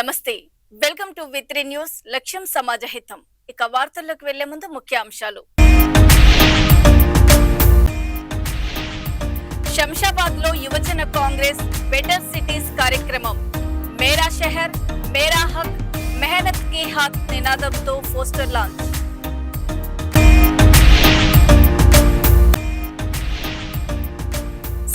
నమస్తే, welcome to వి3 news. లక్ష్యం సమాజ హితం. ఇక వార్తల్లోకి వెళ్లే ముందు ముఖ్యాంశాలు. శంషాబాద్ లో యువజన కాంగ్రెస్ బెటర్ సిటీస్ కార్యక్రమం. మేరా షహర్ మేరా హక్ మెహనత్ కి హాత్ నినాదంతో పోస్టర్ లాంచ్.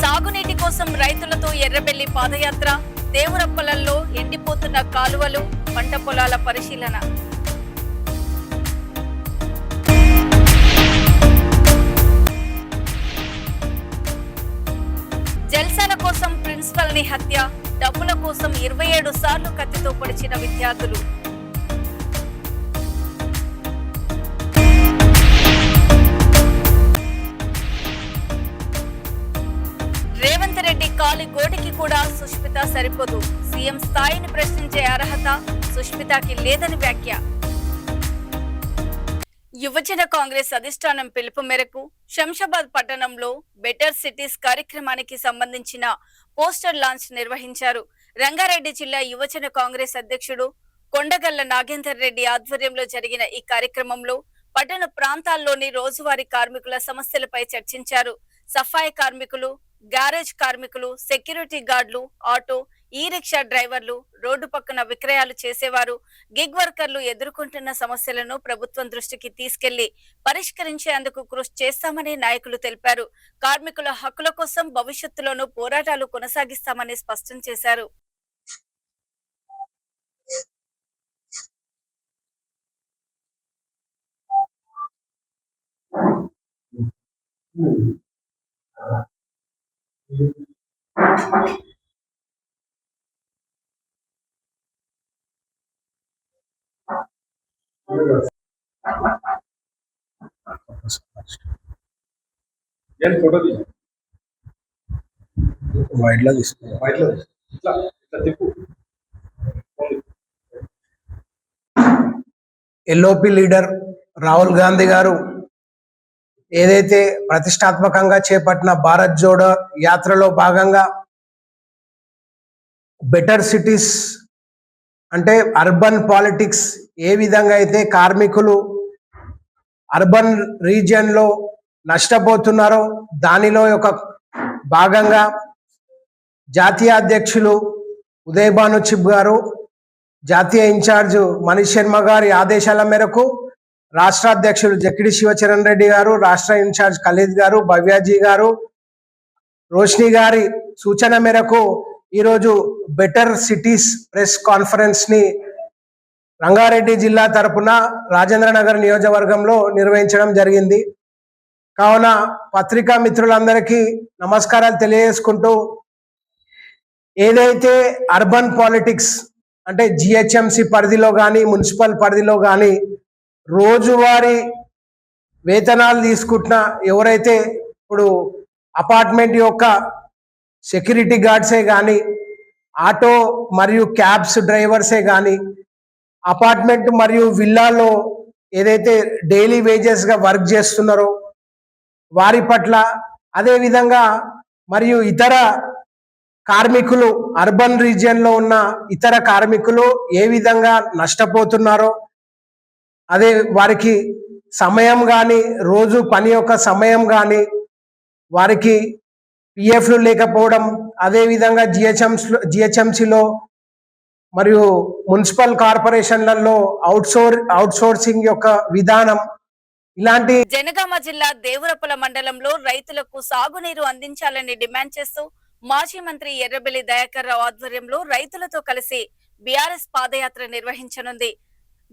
సాగునీటి కోసం రైతులతో ఎర్రబెల్లి పాదయాత్ర. దేవరప్పలలో ఎండిపోతున్న కాలువలు, పంట పొలాల పరిశీలన. జల్సాల కోసం ప్రిన్సిపల్ ని హత్య. డబ్బుల కోసం 27 సార్లు కత్తితో పొడిచిన విద్యార్థులు. రేవంత్ రెడ్డి కాలి గోటికి కూడా సుష్మిత సరిపోదు. సీఎం స్థాయిని ప్రశ్నించే అర్హత సుష్మితకి లేదని వ్యాఖ్య. యువజన కాంగ్రెస్ అధిష్టానం పిలుపు మేరకు శంషాబాద్ పట్టణంలో బెటర్ సిటీస్ కార్యక్రమానికి సంబంధించిన పోస్టర్ లాంచ్ నిర్వహించారు. రంగారెడ్డి జిల్లా యువజన కాంగ్రెస్ అధ్యక్షుడు కొండగల్ల నాగేందర్ రెడ్డి ఆధ్వర్యంలో జరిగిన ఈ కార్యక్రమంలో పట్టణ ప్రాంతాల్లోని రోజువారీ కార్మికుల సమస్యలపై చర్చించారు. సఫాయి కార్మికులు, గ్యారేజ్ కార్మికులు, సెక్యూరిటీ గార్డులు, ఆటో, ఈ రిక్షా డ్రైవర్లు, రోడ్డు పక్కన విక్రయాలు చేసేవారు, గిగ్ వర్కర్లు ఎదుర్కొంటున్న సమస్యలను ప్రభుత్వం దృష్టికి తీసుకెళ్లి పరిష్కరించేందుకు కృషి చేస్తామని నాయకులు తెలిపారు. కార్మికుల హక్కుల కోసం భవిష్యత్తులోనూ పోరాటాలు కొనసాగిస్తామని స్పష్టం చేశారు. Photo wide LOP leader Rahul Gandhi గారు ఏదైతే ప్రతిష్టాత్మకంగా చేపట్టిన భారత్ జోడో యాత్రలో భాగంగా బెటర్ సిటీస్ అంటే అర్బన్ పాలిటిక్స్ ఏ విధంగా అయితే కార్మికులు అర్బన్ రీజియన్లో నష్టపోతున్నారో దానిలో ఒక భాగంగా జాతీయ అధ్యక్షులు ఉదయ్ భాను చిబ్ గారు, జాతీయ ఇన్ఛార్జ్ మనీష్ శర్మ గారి ఆదేశాల మేరకు రాష్ట్ర అధ్యక్షులు జక్కిడి శివచరణ్ రెడ్డి గారు, రాష్ట్ర ఇన్ఛార్జ్ ఖలీద్ గారు, భవ్యాజీ గారు, రోష్ని గారి సూచన మేరకు ఈరోజు బెటర్ సిటీస్ ప్రెస్ కాన్ఫరెన్స్ ని రంగారెడ్డి జిల్లా తరపున రాజేంద్రనగర్ నియోజకవర్గంలో నిర్వహించడం జరిగింది. కావున పత్రికా మిత్రులందరికీ నమస్కారాలు తెలియజేసుకుంటూ, ఏదైతే అర్బన్ పాలిటిక్స్ అంటే జిహెచ్ఎంసి పరిధిలో కానీ మున్సిపల్ పరిధిలో కానీ రోజువారీ వేతనాలు తీసుకుంటున్న ఎవరైతే ఇప్పుడు అపార్ట్మెంట్ యొక్క సెక్యూరిటీ గార్డ్సే కానీ, ఆటో మరియు క్యాబ్స్ డ్రైవర్సే కానీ, అపార్ట్మెంట్ మరియు విల్లాలో ఏదైతే డైలీ వేజెస్గా వర్క్ చేస్తున్నారో వారి పట్ల, అదేవిధంగా మరియు ఇతర కార్మికులు అర్బన్ రీజియన్లో ఉన్న ఇతర కార్మికులు ఏ విధంగా నష్టపోతున్నారో, అదే వారికి సమయం కానీ, రోజు పని యొక్క సమయం కానీ, వారికి పిఎఫ్లు లేకపోవడం, అదేవిధంగా జిహెచ్ఎంసిలో మరియు మున్సిపల్ కార్పొరేషన్లలో అవుట్సోర్సింగ్ యొక్క విధానం, ఇలాంటి జనగామ జిల్లా దేవరపల మండలంలో రైతులకు సాగునీరు అందించాలని డిమాండ్ చేస్తూ మాజీ మంత్రి ఎర్రబెల్లి దయాకర్ రావు ఆధ్వర్యంలో రైతులతో కలిసి బీఆర్ఎస్ పాదయాత్ర నిర్వహించనుంది.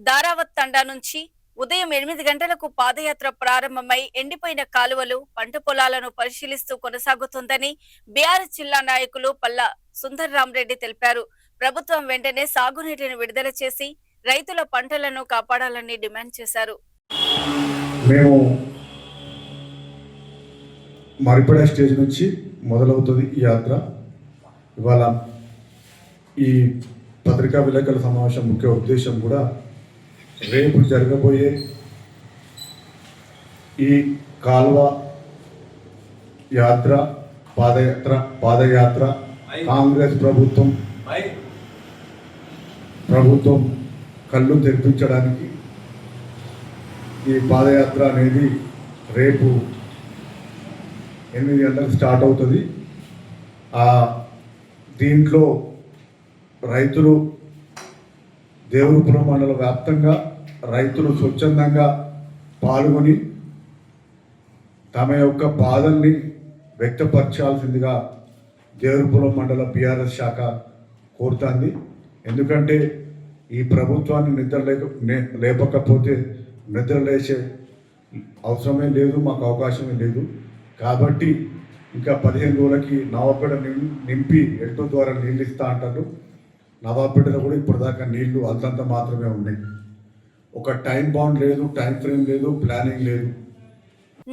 దారావత్ తండా నుంచి ఉదయం 8 గంటలకు పాదయాత్ర ప్రారంభమై ఎండిపోయిన కాలువలు, పంట పొలాలను పరిశీలిస్తూ కొనసాగుతుందని బీఆర్ఎస్ జిల్లా నాయకులు పల్లా సుందర్రామరెడ్డి తెలిపారు. ప్రభుత్వం వెంటనే సాగునీటిని విడుదల చేసి రైతుల పంటలను కాపాడాలని డిమాండ్ చేశారు. మేము మరిపడే స్టేజ్ నుంచి మొదలవుతుంది ఈ యాత్ర. ఇవాళ ఈ పత్రికా విలేకరుల సమావేశం ముఖ్య ఉద్దేశం కూడా రేపు జరగబోయే ఈ కాల్వ యాత్ర పాదయాత్ర కాంగ్రెస్ ప్రభుత్వం ప్రభుత్వం కళ్ళు తెరిపించడానికి ఈ పాదయాత్ర అనేది రేపు 8 గంటలకు స్టార్ట్ అవుతుంది. దీంట్లో రైతులు దేవునిపురం మండల వ్యాప్తంగా రైతులు స్వచ్ఛందంగా పాల్గొని తమ యొక్క బాధల్ని వ్యక్తపరచాల్సిందిగా దేవునిపురం మండల బీఆర్ఎస్ శాఖ కోరుతుంది. ఎందుకంటే ఈ ప్రభుత్వాన్ని లేపకపోతే నిద్ర లేచే అవసరమే లేదు, మాకు అవకాశమే లేదు. కాబట్టి ఇంకా 15 రోజులకి నవాపేట నింపి ఎల్టో ద్వారా నీళ్ళు ఇస్తా అంటారు. నవాపేటలో కూడా ఇప్పటిదాకా నీళ్లు అంతంత మాత్రమే ఉన్నాయి. ఒక టైం బౌండ్ లేదు, టైం ఫ్రేమ్ లేదు, ప్లానింగ్ లేదు.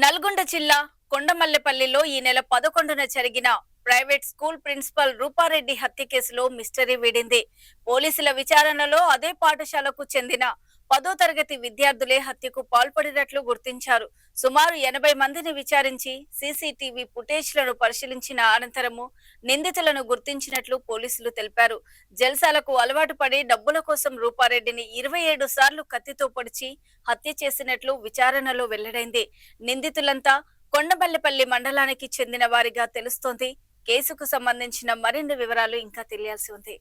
నల్గొండ జిల్లా కొండమల్లెపల్లిలో ఈ నెల 11న జరిగిన ప్రైవేట్ స్కూల్ ప్రిన్సిపల్ రూపారెడ్డి హత్య కేసులో మిస్టరీ వీడింది. పోలీసుల విచారణలో అదే పాఠశాలకు చెందిన 10వ తరగతి విద్యార్థులే హత్యకు పాల్పడినట్లు గుర్తించారు. సుమారు 80 మందిని విచారించి సీసీటీవీ ఫుటేజ్లను పరిశీలించిన అనంతరము నిందితులను గుర్తించినట్లు పోలీసులు తెలిపారు. జల్సాలకు అలవాటు పడి డబ్బుల కోసం రూపారెడ్డిని 27 సార్లు కత్తితో పొడిచి హత్య చేసినట్లు విచారణలో వెల్లడైంది. నిందితులంతా కొండమల్లెపల్లి మండలానికి చెందిన వారిగా తెలుస్తోంది. కేసుకు సంబంధించిన మరిన్ని వివరాలు ఇంకా తెలియాల్సి ఉంది.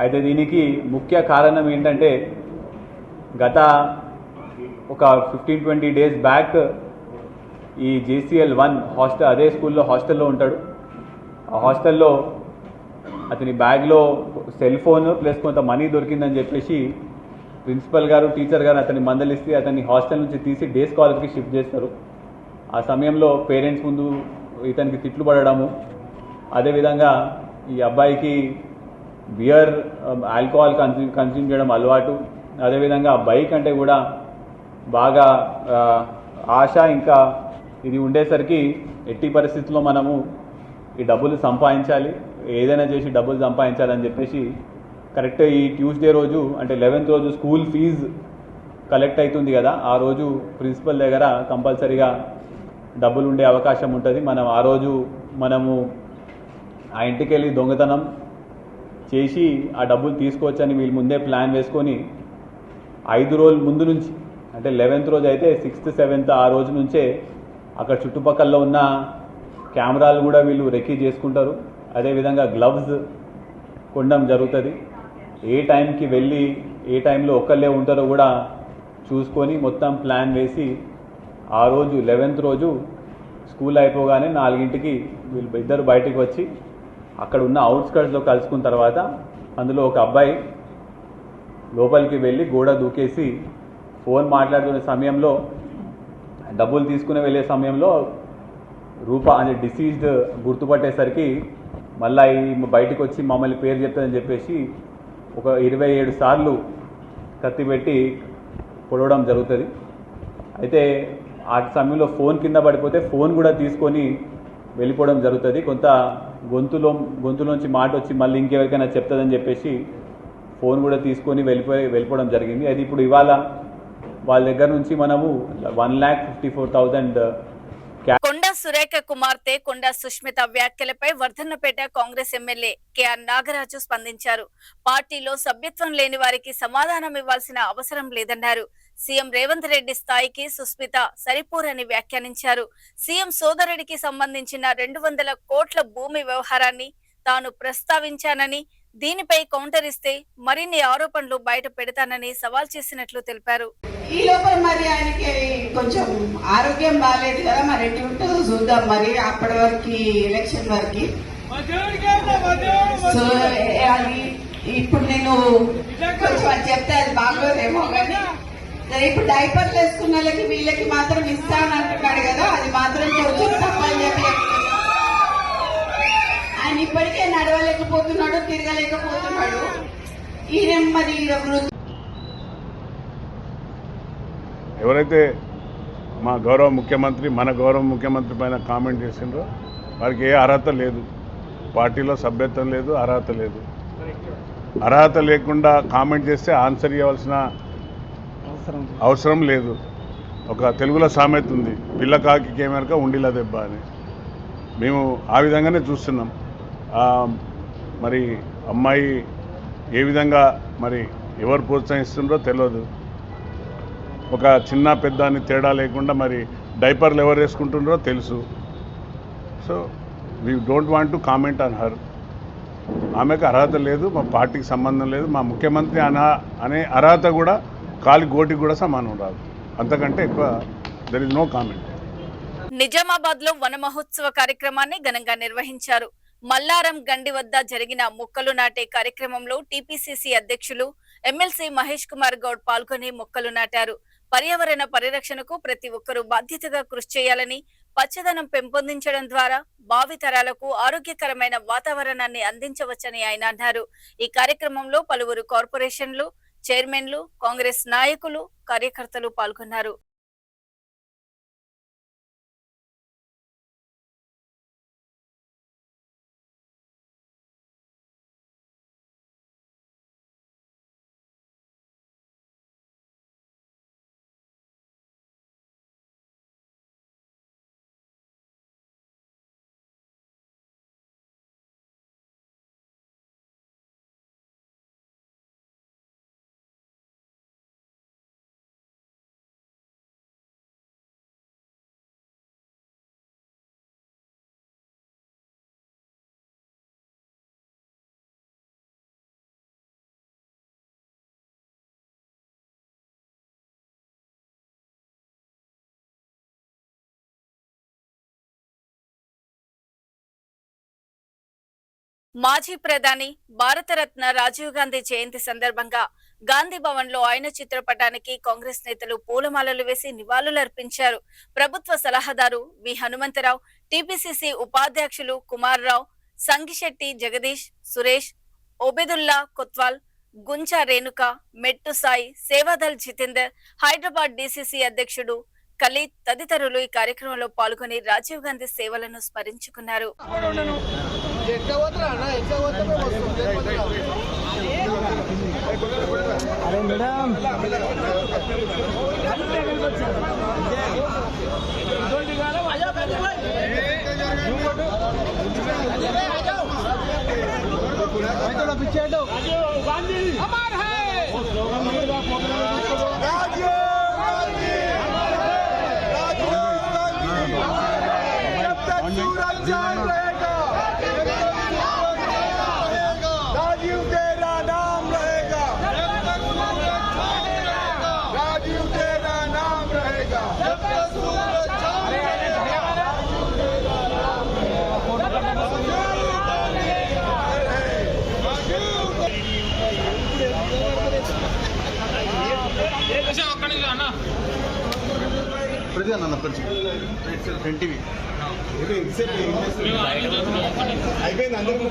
అయితే దీనికి ముఖ్య కారణం ఏంటంటే గత ఒక 15-20 డేస్ బ్యాక్ ఈ JCL1 హాస్టల్, అదే స్కూల్లో హాస్టల్లో ఉంటాడు. ఆ హాస్టల్లో అతని బ్యాగ్లో సెల్ ఫోన్ ప్లస్ కొంత మనీ దొరికిందని చెప్పేసి ప్రిన్సిపల్ గారు, టీచర్ గారు అతన్ని మందలిస్తే అతన్ని హాస్టల్ నుంచి తీసి డే స్కాలర్కి షిఫ్ట్ చేస్తారు. ఆ సమయంలో పేరెంట్స్ ముందు ఇతనికి తిట్లు పడడము, అదేవిధంగా ఈ అబ్బాయికి బియర్, ఆల్కహాల్ కన్జ్యూమ్ చేయడం అలవాటు, అదేవిధంగా బైక్ అంటే కూడా బాగా ఆశ. ఇంకా ఇది ఉండేసరికి ఎట్టి పరిస్థితుల్లో మనము ఈ డబ్బులు సంపాదించాలి, ఏదైనా చేసి డబ్బులు సంపాదించాలని చెప్పేసి కరెక్ట్ ఈ ట్యూస్డే రోజు అంటే 11th రోజు స్కూల్ ఫీజు కలెక్ట్ అవుతుంది కదా, ఆ రోజు ప్రిన్సిపల్ దగ్గర కంపల్సరీగా డబ్బులు ఉండే అవకాశం ఉంటుంది. ఆ రోజు మనము ఆ ఇంటికి వెళ్ళి దొంగతనం చేసి ఆ డబ్బులు తీసుకోవచ్చని వీళ్ళు ముందే ప్లాన్ వేసుకొని 5 రోజుల ముందు నుంచి అంటే 11th రోజు అయితే 6th 7th ఆ రోజు నుంచే అక్కడ చుట్టుపక్కల ఉన్న కెమెరాలు కూడా వీళ్ళు రెక్కీ చేసుకుంటారు. అదేవిధంగా గ్లవ్స్ కొనడం జరుగుతుంది. ఏ టైంకి వెళ్ళి ఏ టైంలో ఒక్కళ్ళే ఉంటారో కూడా చూసుకొని మొత్తం ప్లాన్ వేసి ఆ రోజు 11th రోజు స్కూల్ అయిపోగానే 4ంటికి వీళ్ళు ఇద్దరు బయటికి వచ్చి అక్కడ ఉన్న అవుట్స్కర్ట్స్లో కలుసుకున్న తర్వాత అందులో ఒక అబ్బాయి లోపలికి వెళ్ళి గోడ దూకేసి ఫోన్ మాట్లాడుతున్న సమయంలో, డబ్బులు తీసుకుని వెళ్ళే సమయంలో రూప అనే డిసీజ్డ్ గుర్తుపట్టేసరికి మళ్ళీ బయటకు వచ్చి మమ్మల్ని పేరు చెప్తుందని చెప్పేసి ఒక 27 సార్లు కత్తి పెట్టి పొడవడం జరుగుతుంది. అయితే ఆ సమయంలో ఫోన్ కింద పడిపోతే ఫోన్ కూడా తీసుకొని వెళ్ళిపోవడం జరుగుతుంది. కొంత గొంతులోంచి మాట వచ్చి మళ్ళీ ఇంకెవరికైనా చెప్తుందని చెప్పేసి ఫోన్ కూడా తీసుకొని వెళ్ళిపోవడం జరిగింది. అది ఇప్పుడు ఇవాళ వాళ్ళ దగ్గర నుంచి మనము 1,54,000 కొండా సురేఖ కుమార్తె కొండా సుష్మిత వ్యాఖ్యలపై వర్ధన్నపేట కాంగ్రెస్ ఎమ్మెల్యే కెఆర్ నాగరాజు స్పందించారు. పార్టీలో సభ్యత్వం లేని వారికి సమాధానం ఇవ్వాల్సిన అవసరం లేదన్నారు. సీఎం రేవంత్ రెడ్డి స్థాయికి సుస్మిత సరిపోరని వ్యాఖ్యానించారు. సీఎం సోదరుడికి సంబంధించిన 200 కోట్ల భూమి వ్యవహారాన్ని తాను ప్రస్తావించానని, దీనిపై కౌంటర్ ఇస్తే మరిన్ని ఆరోపణలు బయట పెడతానని సవాల్ చేసినట్లు తెలిపారు. ఈ లోపల మరి ఆయనకి కొంచెం ఆరోగ్యం బాగాలేదు కదా, మరి ఎట్టి ఉంటుందో చూద్దాం మరి అప్పటి వరకు ఎలక్షన్ వరకు. సో అది ఇప్పుడు నేను కొంచెం అది చెప్తే అది బాగోదేమో కానీ ఇప్పుడు డైపర్లు వేసుకున్న వాళ్ళకి వీళ్ళకి మాత్రం ఇస్తాను అంటున్నాడు కదా, అది మాత్రం కొంచెం తప్పని చెప్పి ఆయన ఇప్పటికే నడవలేకపోతున్నాడు, తిరగలేకపోతున్నాడు. ఈయన మరి ఎవరైతే మా గౌరవ ముఖ్యమంత్రి మన గౌరవ ముఖ్యమంత్రి పైన కామెంట్ చేసిండ్రో వారికి ఏ అర్హత లేదు, పార్టీలో సభ్యత్వం లేదు, అర్హత లేదు. అర్హత లేకుండా కామెంట్ చేస్తే ఆన్సర్ ఇవ్వాల్సిన అవసరం లేదు. ఒక తెలుగులో సామెత ఉంది, పిల్లకాకి కేమెరక ఉండిల దెబ్బ అని. మేము ఆ విధంగానే చూస్తున్నాం. మరి అమ్మాయి ఏ విధంగా మరి ఎవరు ప్రోత్సహిస్తుండ్రో తెలియదు. ఒక చిన్న పెద్ద అని తేడా లేకుండా మరి డైపర్లు ఎవరు వేసుకుంటుండ్రో తెలుసు. So we don't want to comment on her. ఆమెకు అర్హత లేదు, మా పార్టీకి సంబంధం లేదు. మా ముఖ్యమంత్రి అనే అర్హత కూడా కాలి గోటికి కూడా సమానం రాదు. అంతకంటే ఎక్కువ there is no comment. Nizamabad లో వన మహోత్సవ కార్యక్రమాన్ని ఘనంగా నిర్వహించారు. మల్లారం గండి వద్ద జరిగిన మొక్కలు నాటే కార్యక్రమంలో టీపీసీసీ అధ్యక్షులు ఎమ్మెల్సీ మహేష్ కుమార్ గౌడ్ పాల్గొని మొక్కలు నాటారు. పర్యావరణ పరిరక్షణకు ప్రతి ఒక్కరూ బాధ్యతగా కృషి చేయాలని, పచ్చదనం పెంపొందించడం ద్వారా భావితరాలకు ఆరోగ్యకరమైన వాతావరణాన్ని అందించవచ్చని ఆయన అన్నారు. ఈ కార్యక్రమంలో పలువురు కార్పొరేషన్లు, చైర్మన్లు, కాంగ్రెస్ నాయకులు, కార్యకర్తలు పాల్గొన్నారు. మాజీ ప్రధాని భారతరత్న రాజీవ్ గాంధీ జయంతి సందర్భంగా గాంధీ భవన్ లో ఆయన చిత్రపటానికి కాంగ్రెస్ నేతలు పూలమాలలు వేసి నివాళులర్పించారు. ప్రభుత్వ సలహాదారు వి హనుమంతరావు, టీపీసీసీ ఉపాధ్యక్షులు కుమార్ రావు, సంగిశెట్టి జగదీష్, సురేష్, ఓబెదుల్లా కొత్వాల్, గుంజా రేణుక, మెట్టు సాయి, సేవాదల్ జితేందర్, హైదరాబాద్ డీసీసీ అధ్యక్షుడు ఖలీద్ తదితరులు ఈ కార్యక్రమంలో పాల్గొని రాజీవ్ గాంధీ సేవలను స్మరించుకున్నారు. అయిపోయింది అందరూ.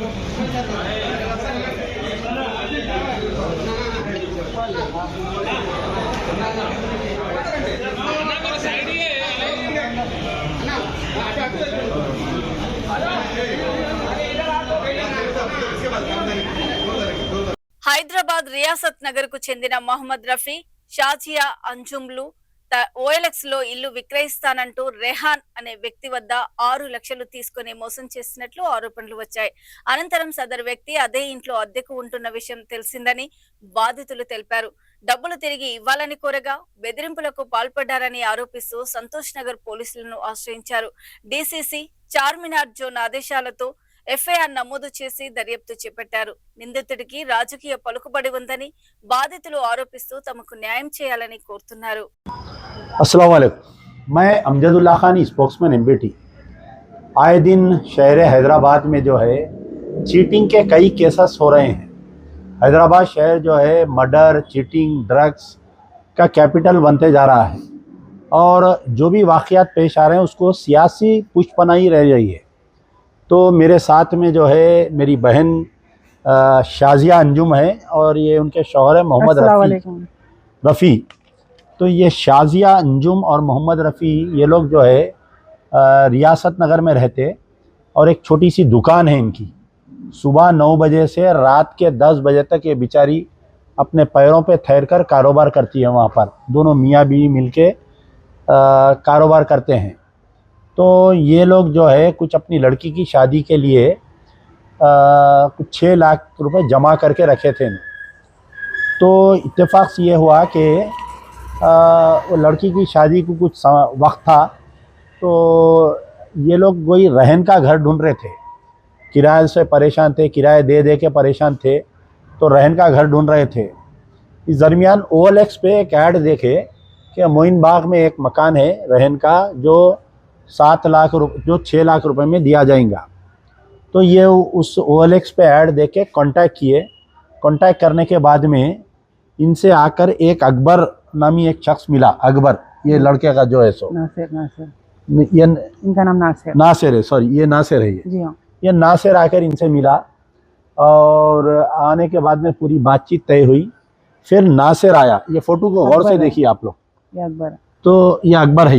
హైదరాబాద్ రియాసత్ నగర్ కు చెందిన మహమ్మద్ రఫీ, షాజియా అంజుమ్లు ఓఎల్ఎక్స్ లో ఇల్లు విక్రయిస్తానంటూ రెహాన్ అనే వ్యక్తి వద్ద 6 లక్షలు తీసుకుని మోసం చేసినట్లు ఆరోపణలు వచ్చాయి. అనంతరం సదరు వ్యక్తి అదే ఇంట్లో అద్దెకు ఉంటున్న విషయం తెలిసిందని బాధితులు తెలిపారు. డబ్బులు తిరిగి ఇవ్వాలని కోరగా బెదిరింపులకు పాల్పడ్డారని ఆరోపిస్తూ సంతోష్ నగర్ పోలీసులను ఆశ్రయించారు. డీసీసీ చార్మినార్ జోన్ ఆదేశాలతో ఎఫ్ఐఆర్ నమోదు చేసి దర్యాప్తు చేపట్టారు. నిందితుడికి రాజకీయ పలుకుబడి ఉందని బాధితులు ఆరోపిస్తూ తమకు న్యాయం చేయాలని కోరుతున్నారు. अस्सलाम वालेकुम, मैं अमजदुल्ला खान स्पोक्समैन एमबीटी। आए दिन शहर हैदराबाद में जो है चीटिंग के कई केसेस हो रहे हैं। हैदराबाद शहर जो है मर्डर, चीटिंग, ड्रग्स का कैपिटल बनते जा रहा है और जो भी वाक़यात पेश आ रहे हैं उसको सियासी पुष्पनाई रह रही है। तो मेरे साथ में जो है मेरी बहन शाजिया अंजुम है और ये उनके शौहर है मोहम्मद रफ़ी। तो ये शाजिया अंजुम और मोहम्मद रफ़ी ये लोग जो है रियासत नगर में रहते और एक छोटी सी दुकान है इनकी। सुबह 9 बजे से रात के 10 बजे तक ये बेचारी अपने पैरों पे ठहर कर कारोबार करती है। वहाँ पर दोनों मियाँ बीवी मिलके कारोबार करते हैं। तो ये लोग जो है कुछ अपनी लड़की की शादी के लिए कुछ 6 लाख रुपए जमा करके रखे थे। तो इत्तेफाक से ये हुआ कि वो लड़की की शादी को कुछ वक्त था, तो ये लोग वही रहन का घर ढूंढ रहे थे। किराए से परेशान थे, किराए दे दे के परेशान थे, तो रहन का घर ढूंढ रहे थे। इस दरमियान OLX पे एक ऐड देखे कि मोइन बाग में एक मकान है रहन का जो 7 लाख रुपये जो 6 लाख रुपए में दिया जाएगा। तो ये उस OLX पे ऐड देख के कांटेक्ट किए। कांटेक्ट करने के बाद में इनसे आकर एक अकबर नामी एक शख्स मिला। अकबर ये लड़के का जो है सो नासिर ये इनका नाम नासिर है, सॉरी ये नासिर है। जी हाँ। ये नासिर आकर इनसे मिला और आने के बाद में पूरी बातचीत तय हुई। फिर नासिर आया, ये फ़ोटो को गौर से देखिए आप लोग, ये अकबर। तो ये अकबर है।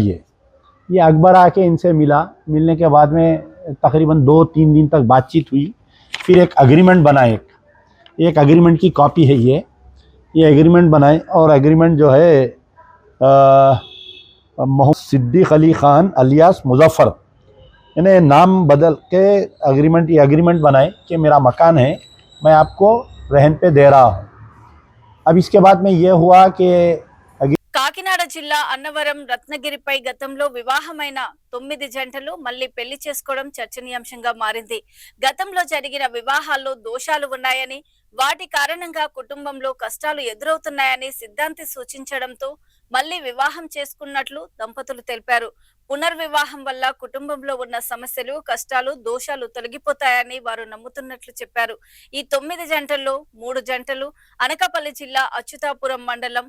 ये अकबर आके इनसे मिला। मिलने के बाद में तकरीबन 2-3 दिन तक बातचीत हुई। फिर एक एग्रीमेंट बना, एक एग्रीमेंट की कॉपी है ये एग्रीमेंट बनाए और एग्रीमेंट जो है मोहम्मद सिद्दीक अली ख़ान अलियास मुजफ्फर इन्हें नाम बदल के ये एग्रीमेंट बनाए कि मेरा मकान है, मैं आपको रहन पे दे रहा हूँ। अब इसके बाद में ये हुआ कि కాకినాడ జిల్లా అన్నవరం రత్నగిరిపై గతంలో వివాహమైన 9 జంటలు మళ్లీ పెళ్లి చేసుకోవడం చర్చనీయాంశంగా మారింది. గతంలో జరిగిన వివాహాల్లో దోషాలు ఉన్నాయని, వాటి కారణంగా కుటుంబంలో కష్టాలు ఎదురవుతున్నాయని సిద్ధాంతి సూచించడంతో మళ్లీ వివాహం చేసుకున్నట్లు దంపతులు తెలిపారు. పునర్వివాహం వల్ల కుటుంబంలో ఉన్న సమస్యలు, కష్టాలు, దోషాలు తొలగిపోతాయని వారు నమ్ముతున్నట్లు చెప్పారు. ఈ 9 జంటల్లో 3 జంటలు అనకాపల్లి జిల్లా అచ్యుతాపురం మండలం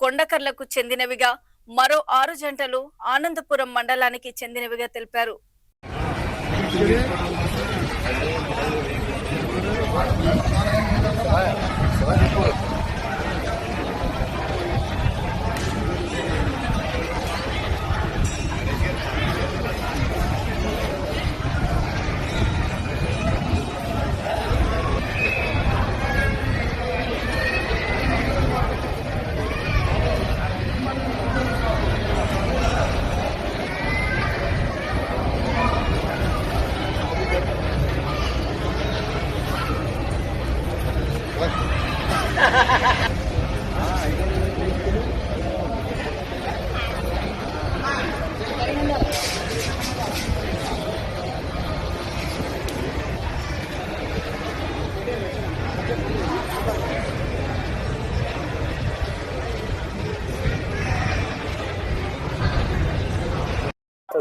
కొండకర్లకు చెందినవిగా, మరో 6 జంటలు ఆనందపురం మండలానికి చెందినవిగా తెలిపారు.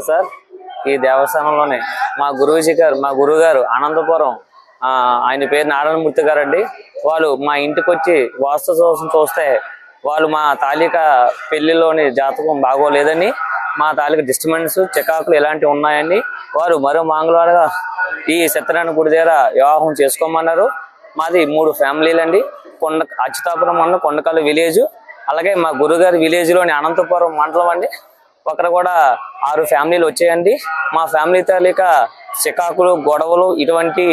సార్ ఈ దేవస్థానంలోనే మా గురువు గారు ఆనందపురం ఆయన పేరు నారాయణమూర్తి గారు అండి. వాళ్ళు మా ఇంటికి వచ్చి వాస్తు దోషం చూస్తే వాళ్ళు మా తాలూకా పెళ్లిలోని జాతకం బాగోలేదని, మా తాలూకా డిస్టర్బెన్స్ చికాకులు ఇలాంటివి ఉన్నాయని వారు మరో మంగళవారం ఈ సత్యనారాయణ గుడి దగ్గర వివాహం చేసుకోమన్నారు. మాది 3 ఫ్యామిలీలు అండి. అచ్యుతాపురం మండలం కొండకల్లు విలేజ్, అలాగే మా గురుగారి విలేజ్ లోని అనంతపురం మండలం అండి. అక్కడ కూడా 6 ఫ్యామిలీలు వచ్చాయండి. మా ఫ్యామిలీ తాలూకా చికాకులు, గొడవలు ఇటువంటి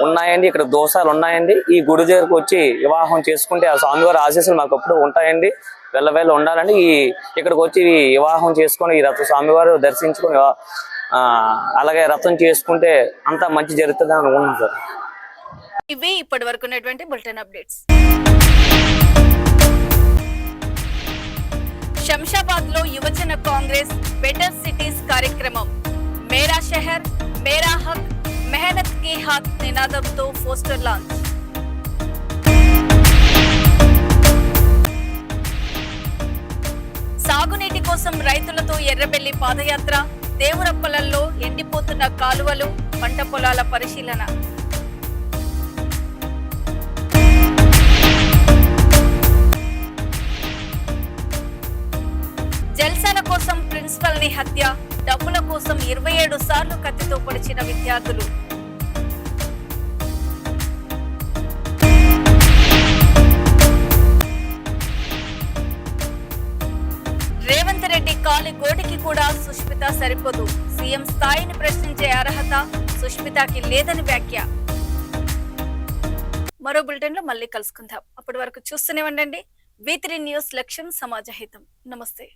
ఉన్నాయండి. ఇక్కడ దోషాలు ఉన్నాయండి. ఈ గుడి దగ్గరకు వచ్చి వివాహం చేసుకుంటే ఆ స్వామివారి ఆశీస్సులు మాకు ఎప్పుడు ఉంటాయండి, వెళ్ళవేళ ఉండాలండి. ఇక్కడికి వచ్చి వివాహం చేసుకొని ఈ రథ స్వామివారు దర్శించుకొని అలాగే రథం చేసుకుంటే అంతా మంచి జరుగుతుందని అనుకుంటున్నాం సార్. ఇవి ఇప్పటి వరకు ఉన్నటువంటి బులెటిన్ అప్డేట్స్. శంషాబాద్ లో యువజన కాంగ్రెస్ బెటర్ సిటీస్ కార్యక్రమం మేరా షహర్ మేరా హక్ మెహనత్ కి హాత్ నినాదంతో పోస్టర్ లాంచ్. సాగునీటి కోసం రైతులతో ఎర్రబెల్లి పాదయాత్ర. దేవరప్పలలో ఎండిపోతున్న కాలువలు, పంట పొలాల పరిశీలన. జల్సాల కోసం ప్రిన్సిపల్ ని హత్య. డబ్బుల కోసం 27 సార్లు కత్తితో పొడిచిన విద్యార్థులు. రేవంత్ రెడ్డి కాలి గోటికి కూడా సుష్మిత సరిపోదు. సీఎం స్థాయిని ప్రశ్నించే అర్హత సుష్మితకి లేదని వ్యాఖ్య. మరో బులెటిన్ లో మళ్ళీ కలుసుకుందాం. అప్పటి వరకు చూస్తూనే ఉండండి. V3 న్యూస్, లక్ష్యం సమాజ హితం. నమస్తే.